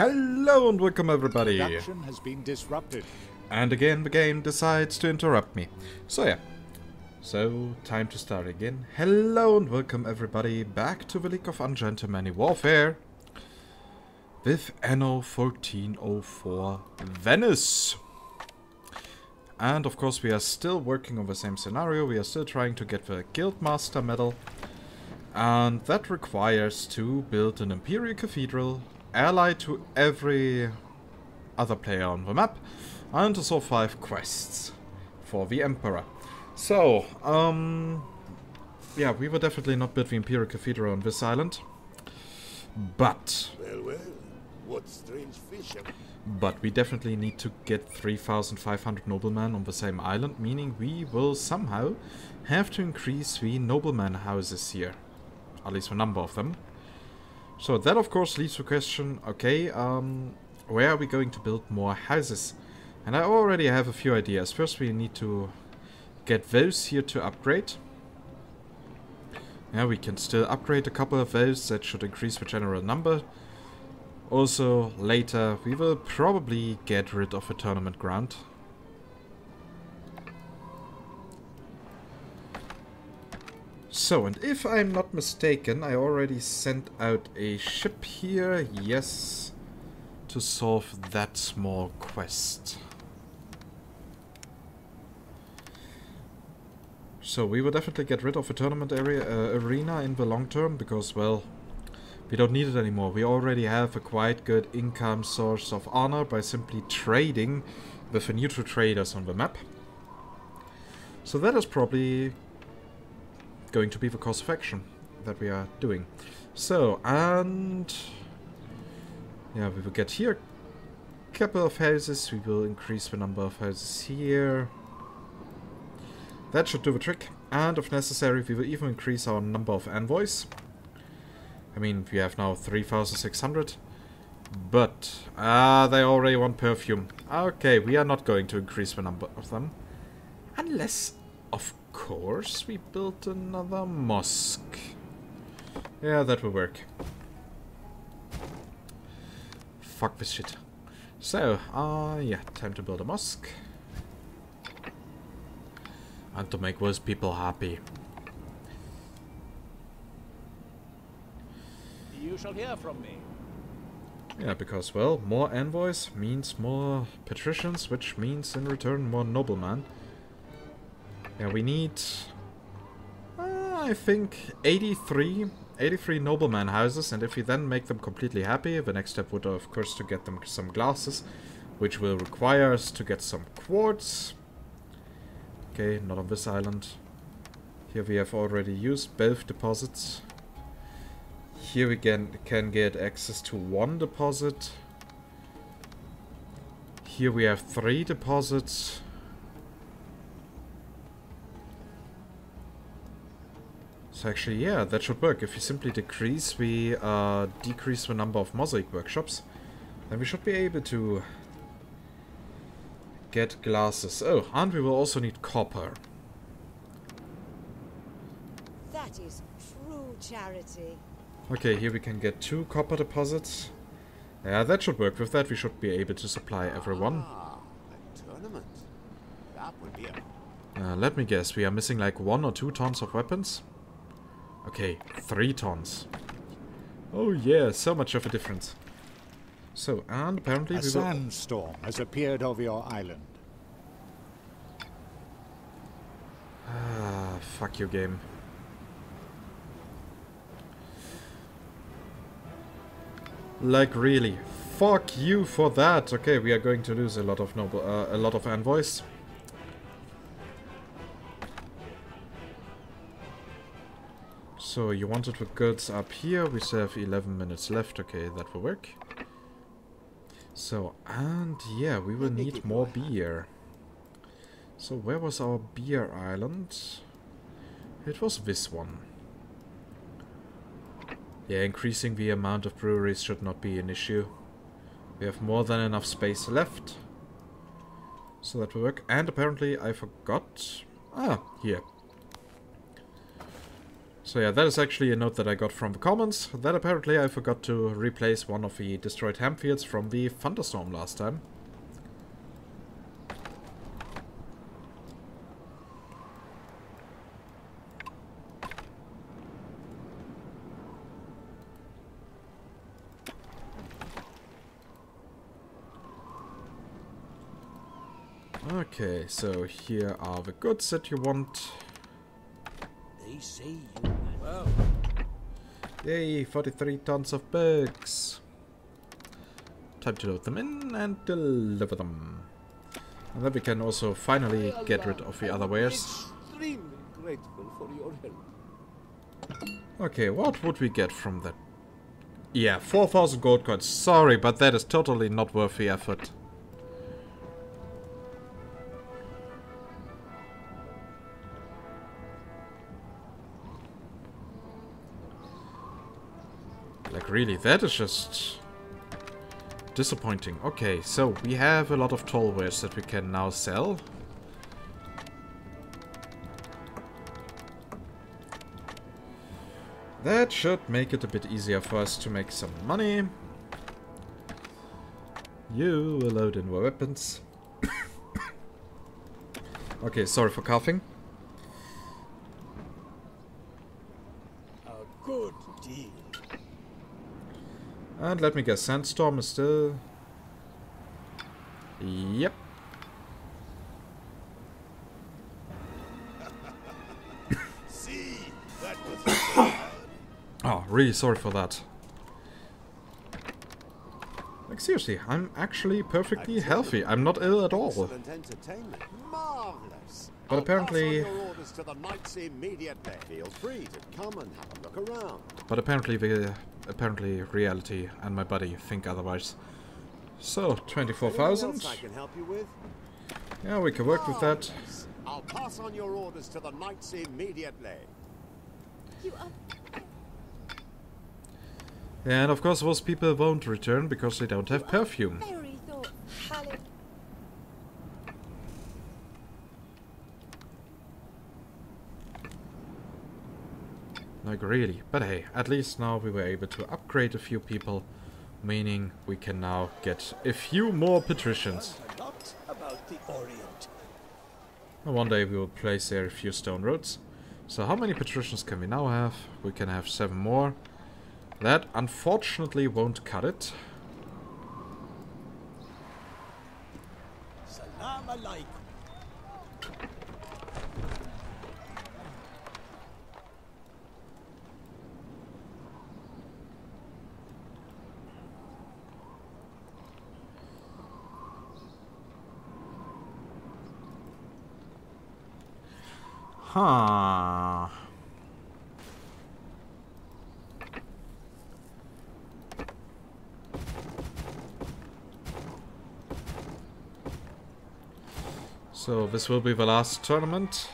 Hello and welcome everybody. Production has been disrupted. And again the game decides to interrupt me. So time to start again. Hello and welcome everybody back to the League of Ungentlemanly Warfare with Anno 1404 Venice. And of course we are still working on the same scenario. We are still trying to get the Guildmaster medal. And that requires to build an Imperial Cathedral allied to every other player on the map, and to solve 5 quests for the Emperor. So, yeah, we will definitely not build the Imperial Cathedral on this island, but... Well, what strange fish have... But we definitely need to get 3,500 noblemen on the same island, meaning we will somehow have to increase the nobleman houses here, at least the number of them. So that of course leads to the question, okay, where are we going to build more houses? And I already have a few ideas. First we need to get those here to upgrade. Yeah, we can still upgrade a couple of those, that should increase the general number. Also, later we will probably get rid of a tournament ground. So, and if I'm not mistaken, I already sent out a ship here, yes, to solve that small quest. So we will definitely get rid of a tournament arena in the long term, because, well, we don't need it anymore. We already have a quite good income source of honor by simply trading with the neutral traders on the map. So that is probably going to be the course of action that we are doing. So, and yeah, we will get here a couple of houses. We will increase the number of houses here. That should do the trick. And if necessary, we will even increase our number of envoys. I mean, we have now 3,600. But, they already want perfume. Okay, we are not going to increase the number of them. Unless, of course, we built another mosque. Yeah, that will work. Fuck this shit. So, yeah, time to build a mosque. And to make those people happy. You shall hear from me. Yeah, because, well, more envoys means more patricians, which means in return more noblemen. Yeah, we need, I think, 83 nobleman houses, and if we then make them completely happy, the next step would, of course, to get them some glasses, which will require us to get some quartz. Okay, not on this island. Here we have already used both deposits. Here we can get access to 1 deposit. Here we have 3 deposits. So actually, yeah, that should work. If we simply decrease the number of mosaic workshops, then we should be able to get glasses. Oh, and we will also need copper. That is true charity. Okay, here we can get 2 copper deposits. Yeah, that should work. With that, we should be able to supply everyone. Ah, a tournament. That would be a... Let me guess, we are missing like 1 or 2 tons of weapons? Okay, 3 tons. Oh yeah, so much of a difference. So, and apparently A sandstorm has appeared over your island. Ah, fuck you, game. Like really, fuck you for that. Okay, we are going to lose a lot of envoys. So you wanted the goods up here. We still have 11 minutes left. Okay, that will work. So, and yeah, we will need more beer. So where was our beer island? It was this one. Yeah, increasing the amount of breweries should not be an issue. We have more than enough space left. So that will work. And apparently I forgot... Ah, here. So yeah, that is actually a note that I got from the comments, that apparently I forgot to replace one of the destroyed hemp fields from the thunderstorm last time. Okay, so here are the goods that you want. They say you well. Yay, 43 tons of books. Time to load them in and deliver them. And then we can also finally get rid of the other wares. Extremely grateful for your help. Okay, what would we get from that? Yeah, 4,000 gold coins. Sorry, but that is totally not worth the effort. Like really, that is just disappointing. Okay, so we have a lot of toll wares that we can now sell. That should make it a bit easier for us to make some money. You will load in more weapons. Okay, sorry for coughing. A good deal. And let me guess, Sandstorm is still... Yep. See, that was Oh, really sorry for that. Like seriously, I'm actually perfectly healthy. I'm not ill at all. excellent entertainment. Marvelous. But apparently... I'll pass on your orders to the knights immediately. Feel free to come and have a look around. But apparently reality and my body think otherwise. So, 24,000. Anything else I can help you with? Yeah, we can work with that. Marvelous. I'll pass on your orders to the knights immediately. You are And of course those people won't return because they don't have perfume. very thoughtful. Hallelujah. Like really. But hey, at least now we were able to upgrade a few people. Meaning we can now get a few more patricians. A lot about the Orient. And one day we will place there a few stone roads. So how many patricians can we now have? We can have 7 more. That unfortunately won't cut it. Salam alaikum. Huh. So this will be the last tournament.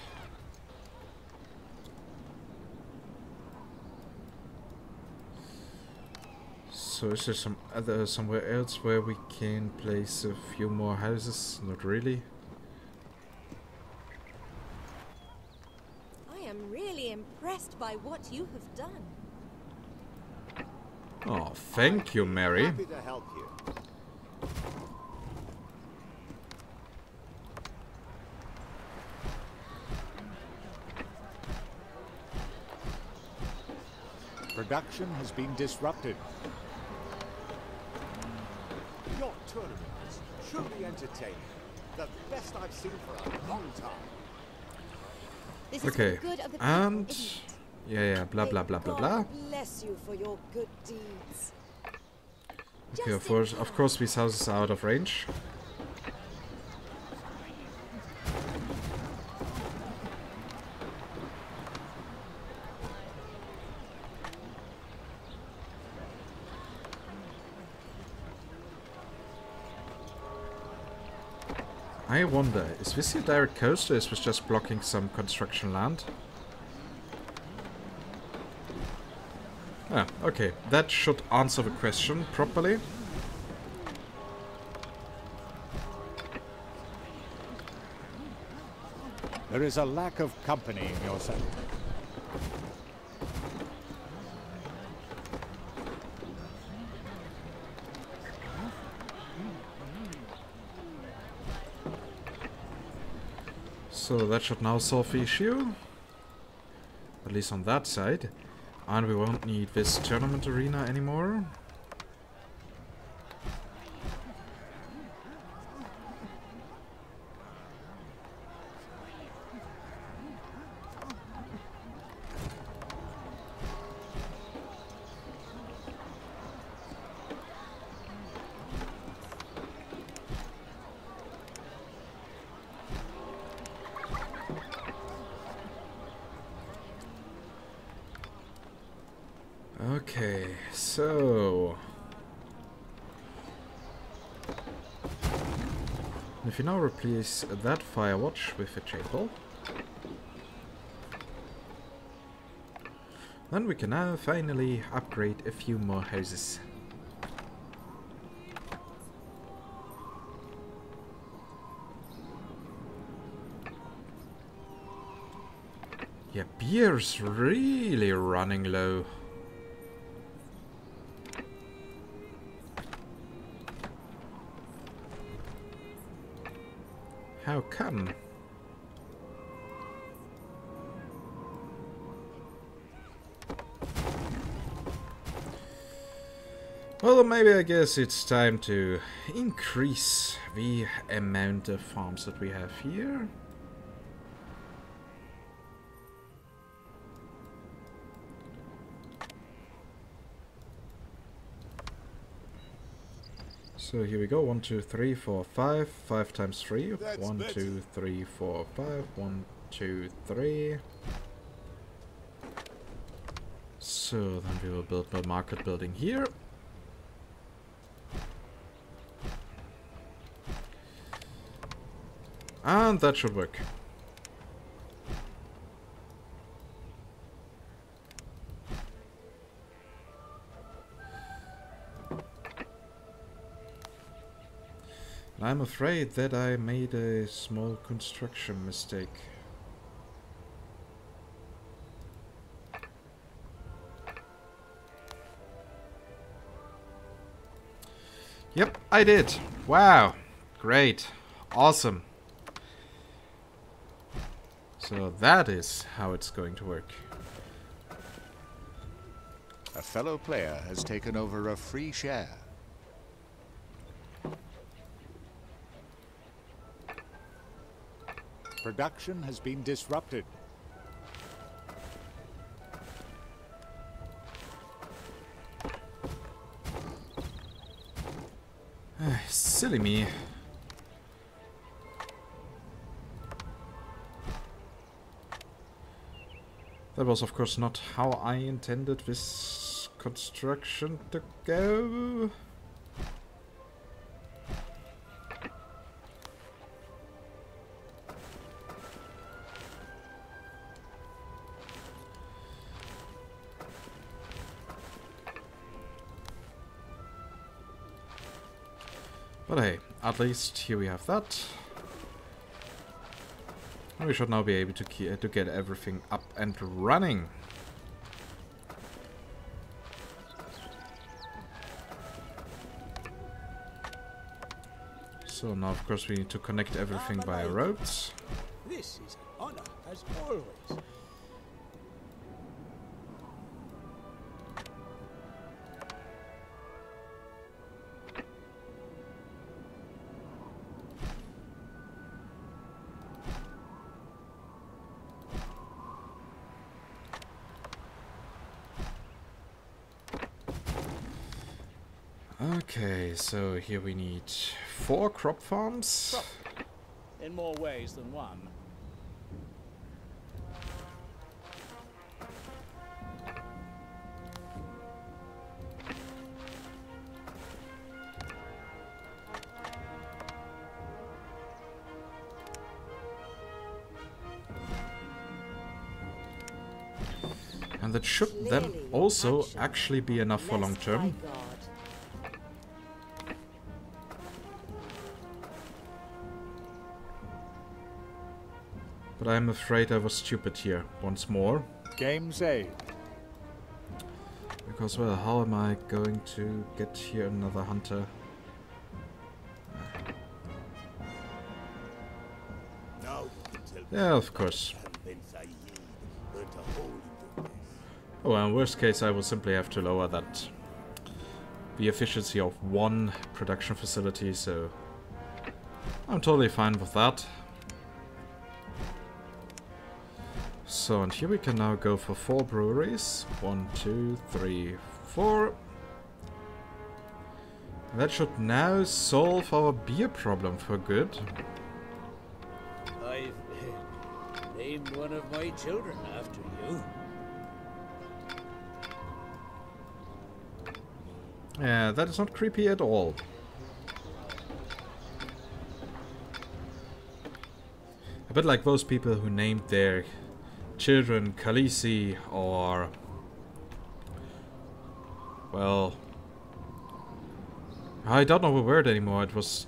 So is there somewhere else where we can place a few more houses? Not really. I am really impressed by what you have done. Oh, thank you, Mary. Happy to help you. Production has been disrupted. Your tournament is truly entertaining. The best I've seen for a long time. This is Okay, for the good of the people, and isn't it? yeah, blah blah blah blah blah. God bless you for your good deeds. Okay, Just in of course these houses are out of range. I wonder, is this your direct coast or is this just blocking some construction land? Ah, okay, that should answer the question properly. There is a lack of company in your center. So that should now solve the issue. At least on that side. And we won't need this tournament arena anymore. Okay, so if you now replace that firewatch with a chapel, then we can now finally upgrade a few more houses. Yeah, beer's really running low. How come? Well, maybe I guess it's time to increase the amount of farms that we have here. So here we go, 1, 2, 3, 4, 5, 5 times 3, 1, 2, 3, 4, 5, 1, 2, 3. So then we will build a market building here. And that should work. I'm afraid that I made a small construction mistake. Yep, I did. Wow. Great. Awesome. So that is how it's going to work. A fellow player has taken over a free share. Production has been disrupted. Silly me. That was of course not how I intended this construction to go. But hey, at least here we have that. And we should now be able to get everything up and running. So now of course we need to connect everything by roads. This is an honor, as always. Okay, so here we need 4 crop farms. In more ways than one. And that should then also actually be enough for long term. But I'm afraid I was stupid here once more. Game saved. Because, well, how am I going to get here another hunter? Now we can Yeah, of course. Oh, well, in worst case, I will simply have to lower that the efficiency of one production facility, so I'm totally fine with that. So, and here we can now go for 4 breweries. 1, 2, 3, 4. That should now solve our beer problem for good. I've named one of my children after you. Yeah, that is not creepy at all. A bit like those people who named their children Khaleesi or... well... I don't know the word anymore. It was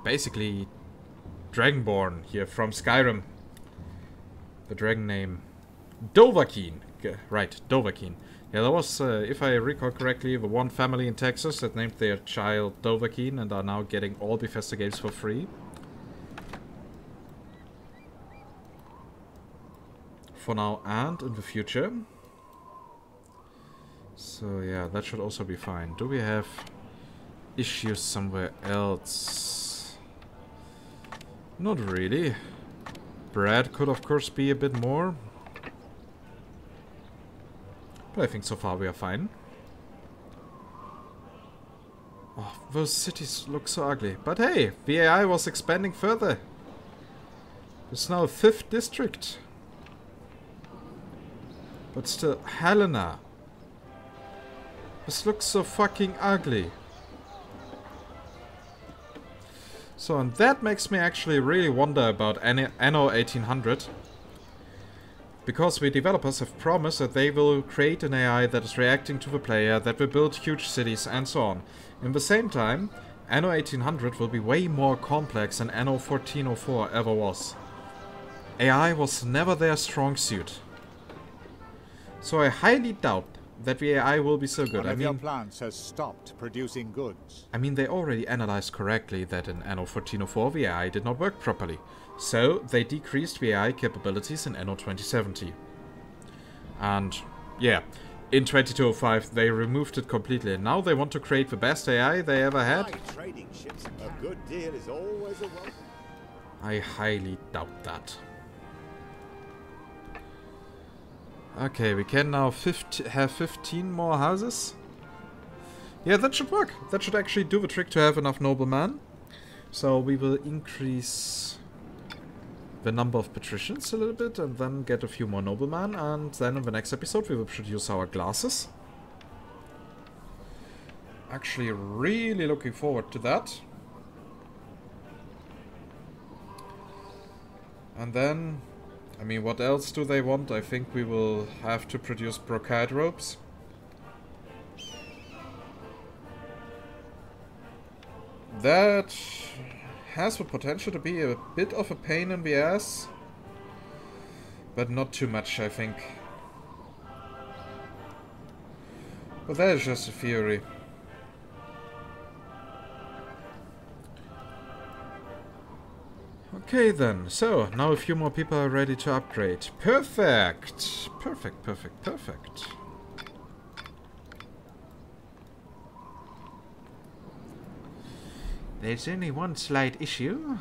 basically Dragonborn here from Skyrim. The dragon name. Dovahkiin. Right, Dovahkiin. Yeah, there was, if I recall correctly, the one family in Texas that named their child Dovahkiin and are now getting all Bethesda games for free. For now and in the future. So yeah, that should also be fine. Do we have issues somewhere else? Not really. Bread could of course be a bit more. But I think so far we are fine. Oh, those cities look so ugly. But hey, the AI was expanding further. It's now a 5th district. But still, Helena. This looks so fucking ugly. So, and that makes me actually really wonder about Anno 1800. Because the developers have promised that they will create an AI that is reacting to the player, that will build huge cities, and so on. In the same time, Anno 1800 will be way more complex than Anno 1404 ever was. AI was never their strong suit. So I highly doubt that the AI will be so good. One of your plants has stopped producing goods. I mean, they already analyzed correctly that in Anno 1404 the AI did not work properly. So they decreased the AI capabilities in Anno 2070. And yeah, in 2205 they removed it completely. And now they want to create the best AI they ever had. Trading ships, a good deal is always a welcome. I highly doubt that. Okay, we can now have 15 more houses. Yeah, that should work. That should actually do the trick to have enough noblemen. So we will increase the number of patricians a little bit and then get a few more noblemen. And then in the next episode we will produce our glasses. Actually really looking forward to that. And then... I mean, what else do they want? I think we will have to produce brocade ropes. That has the potential to be a bit of a pain in the ass. But not too much, I think. But that is just a theory. Okay then, so now a few more people are ready to upgrade. Perfect! Perfect, perfect, perfect. There's only one slight issue.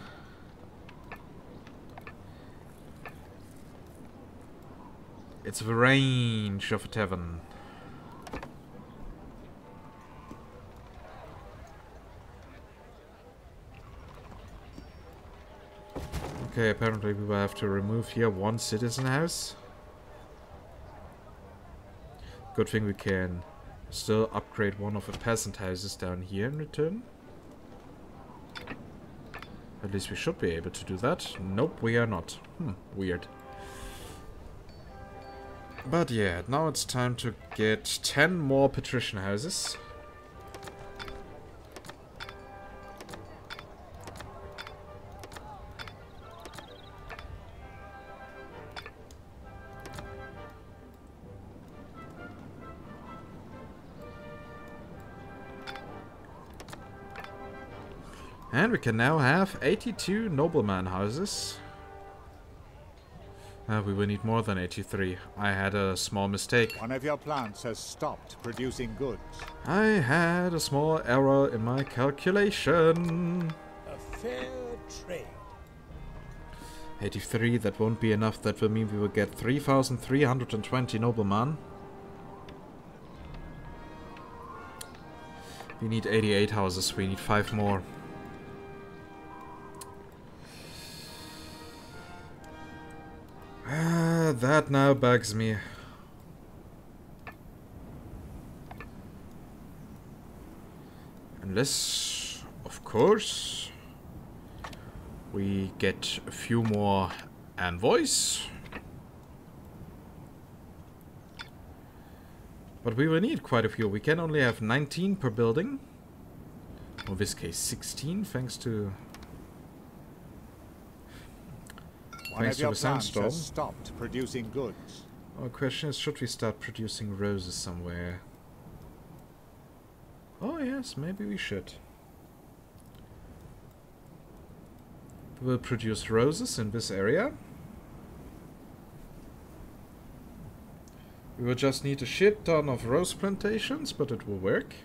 It's the range of a tavern. Okay, apparently we will have to remove here one citizen house. Good thing we can still upgrade one of the peasant houses down here in return. At least we should be able to do that. Nope, we are not. Weird. But yeah, now it's time to get 10 more patrician houses. And we can now have 82 nobleman houses. We will need more than 83. I had a small mistake. One of your plants has stopped producing goods. I had a small error in my calculation. A fair trade. 83, that won't be enough. That will mean we will get 3,320 noblemen. We need 88 houses. We need 5 more. That now bugs me. Unless, of course, we get a few more envoys. But we will need quite a few. We can only have 19 per building. Or in this case 16, thanks to... One Thanks of to your the plants sandstorm. has stopped producing goods. Our question is, should we start producing roses somewhere? Oh yes, maybe we should. We will produce roses in this area. We will just need a shit ton of rose plantations, but it will work.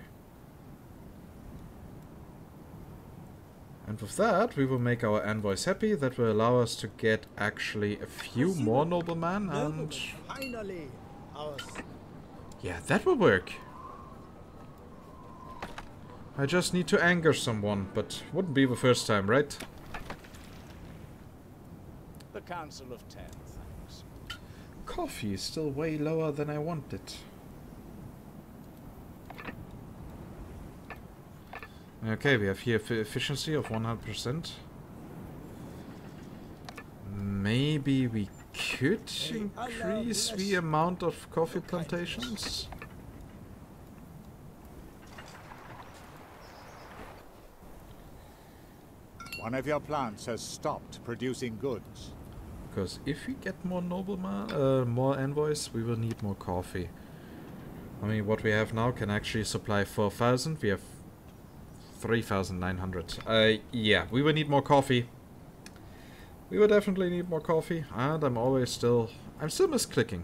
And with that, we will make our envoys happy. That will allow us to get actually a few more noblemen and... Finally, ours. Yeah, that will work. I just need to anger someone, but wouldn't be the first time, right? The Council of 10, thanks. Coffee is still way lower than I wanted. Okay, we have here efficiency of 100%. Maybe we could increase the amount of coffee plantations? One of your plants has stopped producing goods. Because if we get more more envoys, we will need more coffee. I mean, what we have now can actually supply 4,000. We have 3,900. Yeah, we will need more coffee. We will definitely need more coffee. And I'm still misclicking.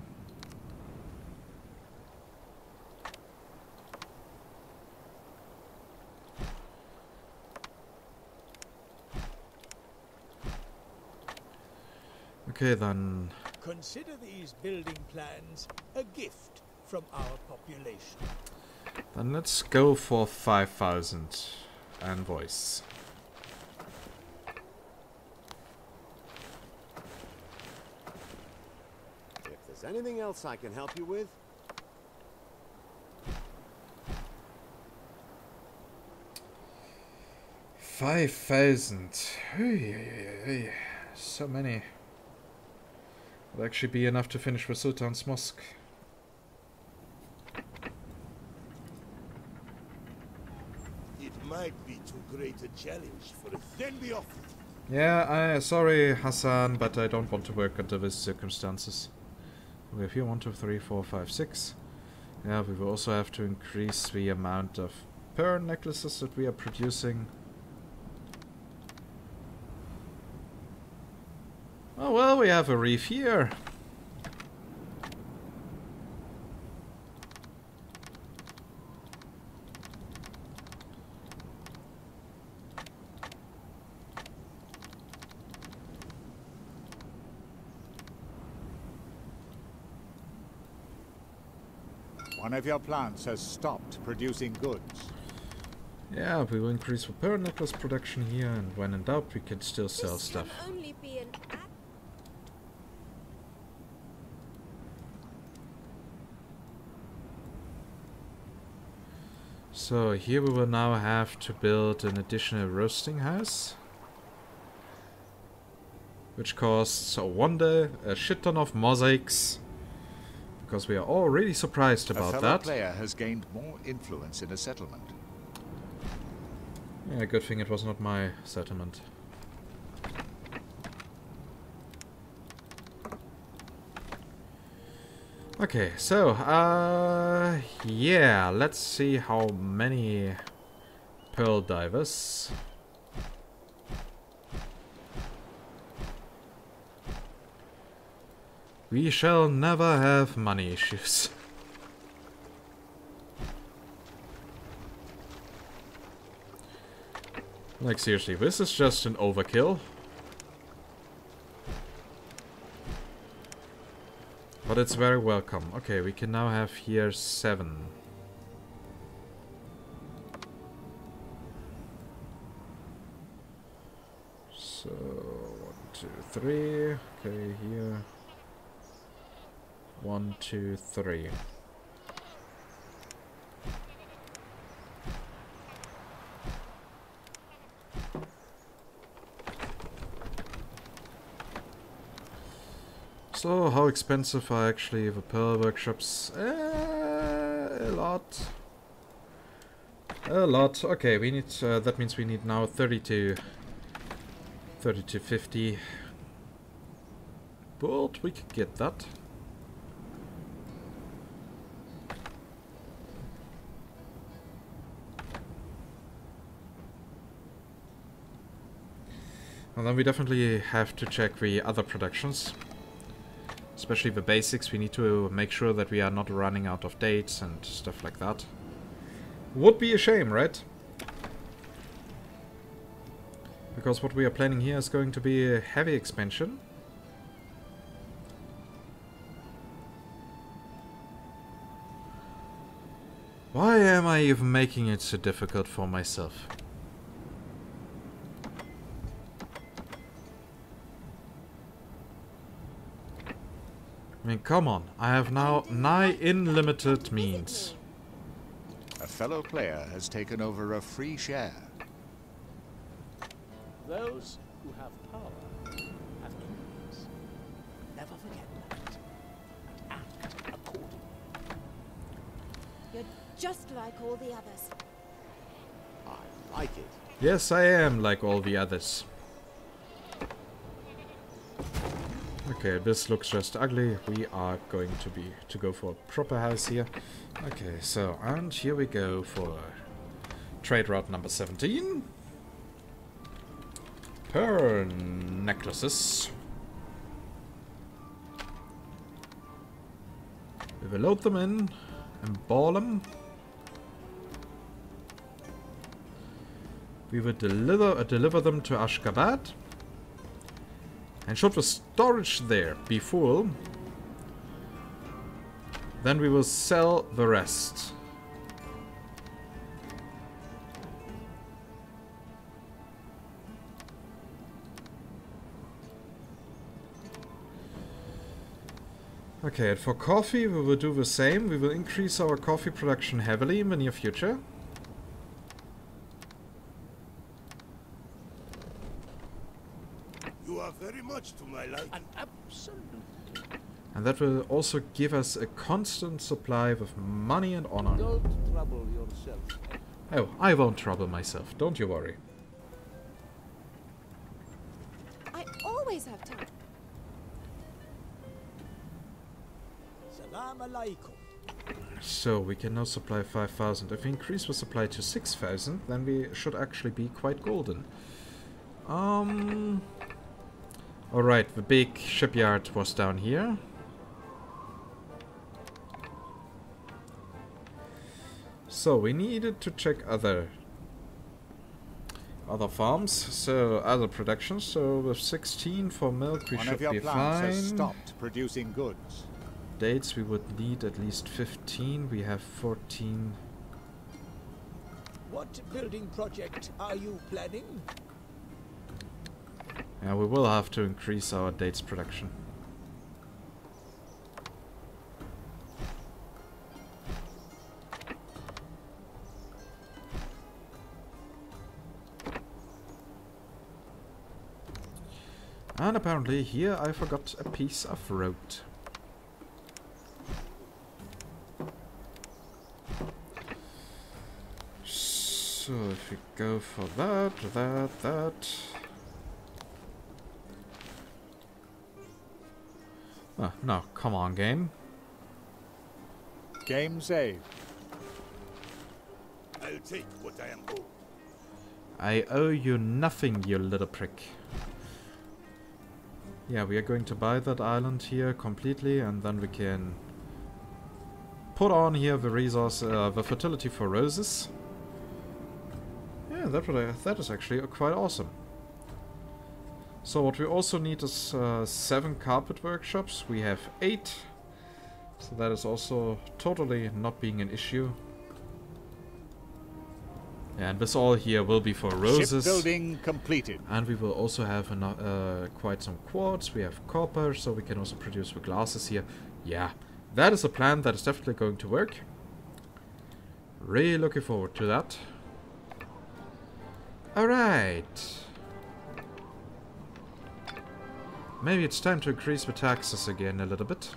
Okay, then. Consider these building plans a gift from our population. Then let's go for 5,000 envoys. If there's anything else I can help you with, 5,000. So many. Would actually be enough to finish the Sultan's Mosque. It might be too great a challenge for it. Then be off. Yeah, sorry Hassan, but I don't want to work under these circumstances. We have here 1, 2, 3, 4, 5, 6. Yeah, we will also have to increase the amount of pearl necklaces that we are producing. Oh well, we have a reef here. One of your plants has stopped producing goods. Yeah, we will increase the pearl necklace production here, and when in doubt, we can still sell This stuff. can only be an act. So here we will now have to build an additional roasting house, which costs a wonder, a shit ton of mosaics, because we are all really surprised A about fellow that. player has gained more influence in a settlement. Yeah, good thing it was not my settlement. Okay, so, yeah, let's see how many pearl divers. We shall never have money issues. Like seriously, this is just an overkill. But it's very welcome. Okay, we can now have here 7. So 1, 2, 3. Okay, here 1, 2, 3. So, how expensive are actually the pearl workshops? A lot. A lot. Okay, we need. That means we need now 30 to 50. But we could get that. And then we definitely have to check the other productions. Especially the basics. We need to make sure that we are not running out of dates and stuff like that. Would be a shame, right? Because what we are planning here is going to be a heavy expansion. Why am I even making it so difficult for myself? I mean, come on. I have now nigh unlimited means. A fellow player has taken over a free share. Those who have power have kings. Never forget that. And act accordingly. You're just like all the others. I like it. Yes, I am like all the others. Okay, this looks just ugly. We are going to go for a proper house here. Okay, so and here we go for trade route number 17. Pearl necklaces. We will load them in and ball them. We will deliver them to Ashgabat. And should the storage there be full, then we will sell the rest. Okay, and for coffee we will do the same. We will increase our coffee production heavily in the near future. You are very much to my liking. And absolutely. And that will also give us a constant supply of money and honor. Don't trouble yourself. Oh, I won't trouble myself, don't you worry. I always have time. Salam alaikum. So, we can now supply 5,000. If we increase the supply to 6,000, then we should actually be quite golden. Alright, the big shipyard was down here. So, we needed to check other farms, so other productions. So, with 16 for milk, we One should of your be plants fine. has stopped producing goods. Dates, we would need at least 15. We have 14. What building project are you planning? Yeah, we will have to increase our dates production. And apparently here I forgot a piece of road. So if we go for that. Oh, no, come on, game. Game saved. I'll take what I am owed. I owe you nothing, you little prick. Yeah, we are going to buy that island here completely, and then we can put on here the resource, the fertility for roses. Yeah, that is actually quite awesome. So what we also need is 7 carpet workshops. We have 8, so that is also totally not being an issue. Yeah, and this all here will be for roses. Shipbuilding completed. And we will also have quite some quartz. We have copper, so we can also produce the glasses here. Yeah, that is a plan that is definitely going to work. Really looking forward to that. Alright. Maybe it's time to increase the taxes again a little bit.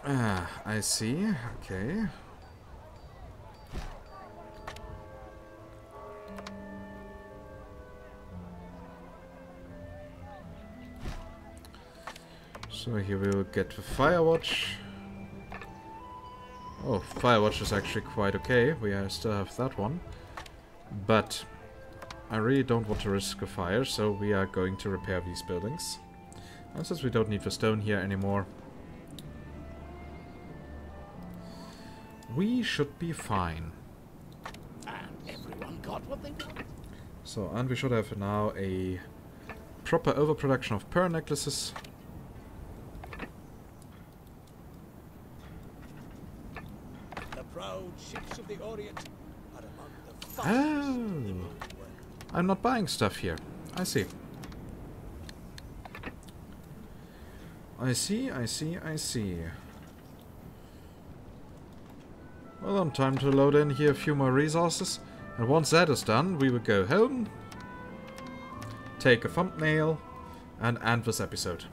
Ah, I see. Okay. So here we'll get the Firewatch. Oh, Firewatch is actually quite okay. We still have that one. But I really don't want to risk a fire, so we are going to repair these buildings. And since we don't need the stone here anymore, we should be fine. And everyone got what they wanted. So, and we should have now a proper overproduction of pearl necklaces. The proud ships of the Orient are among the finest Oh, in the world. I'm not buying stuff here. I see. I see. Well, then, time to load in here a few more resources. And once that is done, we will go home, take a thumbnail, and end this episode.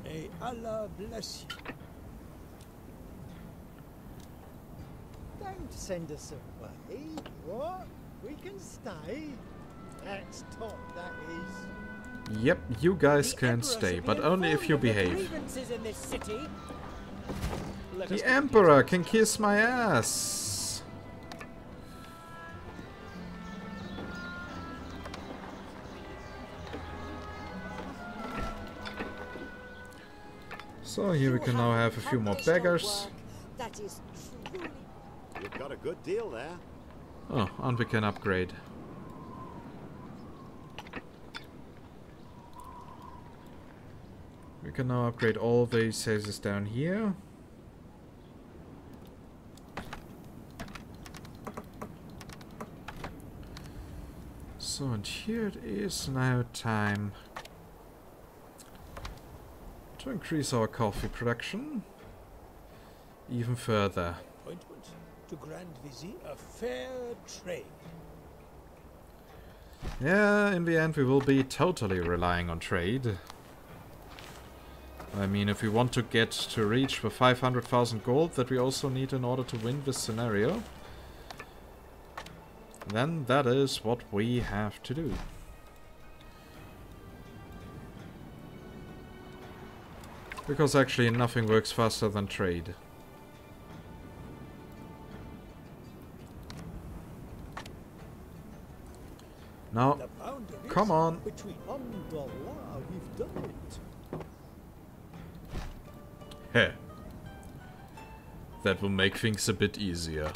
May Allah bless you. Don't send us away. What? We can stay? That's top, that is. Yep, you guys The can Emperor stay, should be but only if informed you of the behave. grievances in this city. Let us The Emperor can kiss my ass. So here we can now have a few more beggars. That is truly You've got a good deal there. Oh, and we can upgrade. We can now upgrade all these houses down here. So, and here it is now time to increase our coffee production even further. Appointment to Grand Vizier, a fair trade. Yeah, in the end we will be totally relying on trade. I mean, if we want to get to reach the 500,000 gold that we also need in order to win this scenario, then that is what we have to do. Because actually nothing works faster than trade. Now, The boundaries come on. between Alhamdulillah, we've done it. Heh. That will make things a bit easier.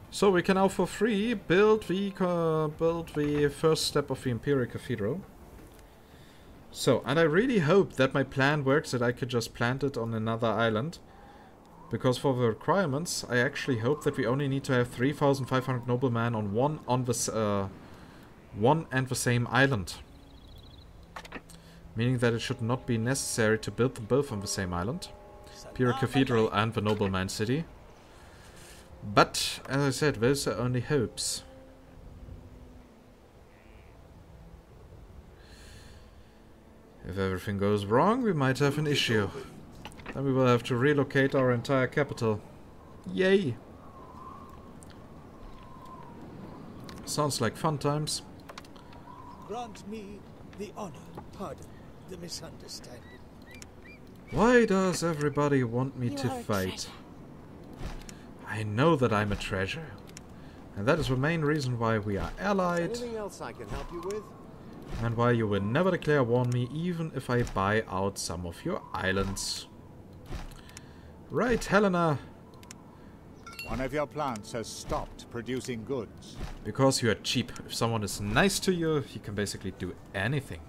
So we can now for free build the first step of the Imperial Cathedral. So, and I really hope that my plan works, that I could just plant it on another island. Because for the requirements, I actually hope that we only need to have 3,500 noblemen on one and the same island. Meaning that it should not be necessary to build them both on the same island. Imperial Cathedral and the Nobleman City. But, as I said, those are only hopes. If everything goes wrong, we might have an issue. Then we will have to relocate our entire capital. Yay! Sounds like fun times. Grant me the honor. Pardon the misunderstanding. Why does everybody want me to You are a fight? treasure. I know that I'm a treasure. And that is the main reason why we are allied. Anything else I can help you with? And why you will never declare war on me even if I buy out some of your islands. Right, Helena. One of your plants has stopped producing goods. Because you are cheap. If someone is nice to you, he can basically do anything.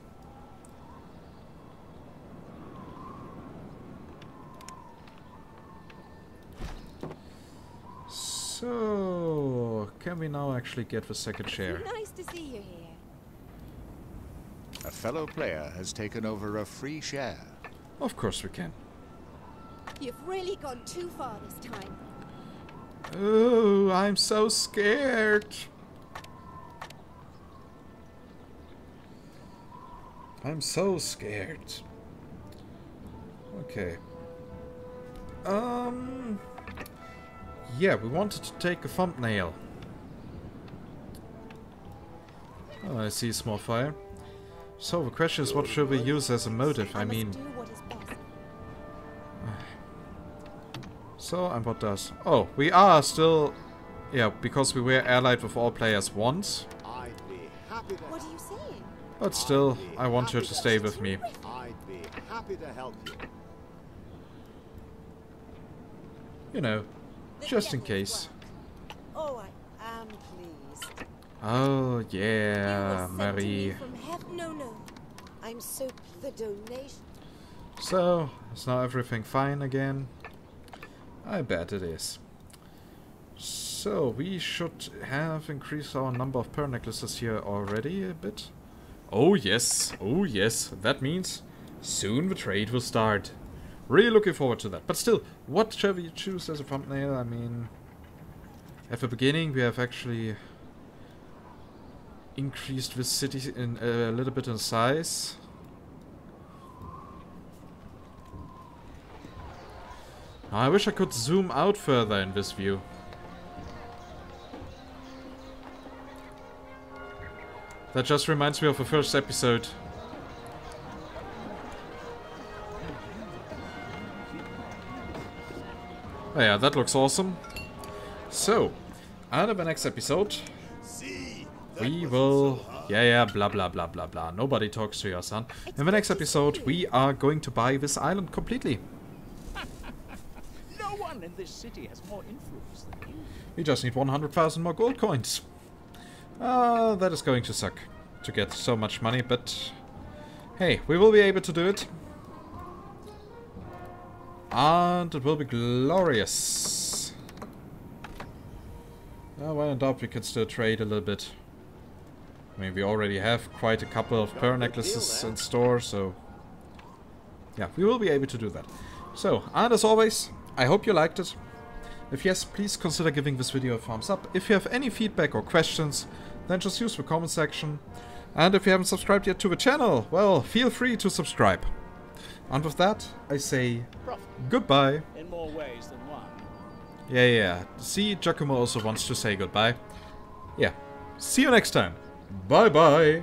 So, can we now actually get the second share? Nice to see you here. A fellow player has taken over a free share. Of course we can. You've really gone too far this time. Oh, I'm so scared. I'm so scared. Okay. Yeah, we wanted to take a thumbnail. Oh, I see small fire. So the question is, what should we use as a motive? I mean... must do what is best. So, and what does... Oh, we are still... Yeah, because we were allied with all players once. I'd be happy to. What are you saying? But still, I want you to stay with me. I'd be happy to help you. You know, The just in devil's case. work. Oh, I am pleased. Oh, You yeah, were sent to me Marie. from heaven. No, no. I'm so the donation. So, is now everything fine again? I bet it is. So, we should have increased our number of pearl necklaces here already a bit. Oh yes, that means soon the trade will start. Really looking forward to that. But still, what shall we choose as a thumbnail? I mean, at the beginning we have actually increased this city in a little bit in size. I wish I could zoom out further in this view. That just reminds me of the first episode. Oh yeah, that looks awesome. So, out of the next episode, See, we will... Yeah, blah blah blah blah blah. Nobody talks to your son. In the next episode, we are going to buy this island completely. No one in this city has more influence than you. We just need 100,000 more gold coins. That is going to suck to get so much money, but hey, we will be able to do it. And it will be glorious. Well, in doubt we can still trade a little bit. I mean, we already have quite a couple of pearl necklaces in store, so yeah, we will be able to do that. So, and as always, I hope you liked it. If yes, please consider giving this video a thumbs up. If you have any feedback or questions, then just use the comment section. And if you haven't subscribed yet to the channel, well, feel free to subscribe. And with that, I say goodbye. In more ways than one. Yeah. See, Giacomo also wants to say goodbye. Yeah. See you next time. Bye-bye.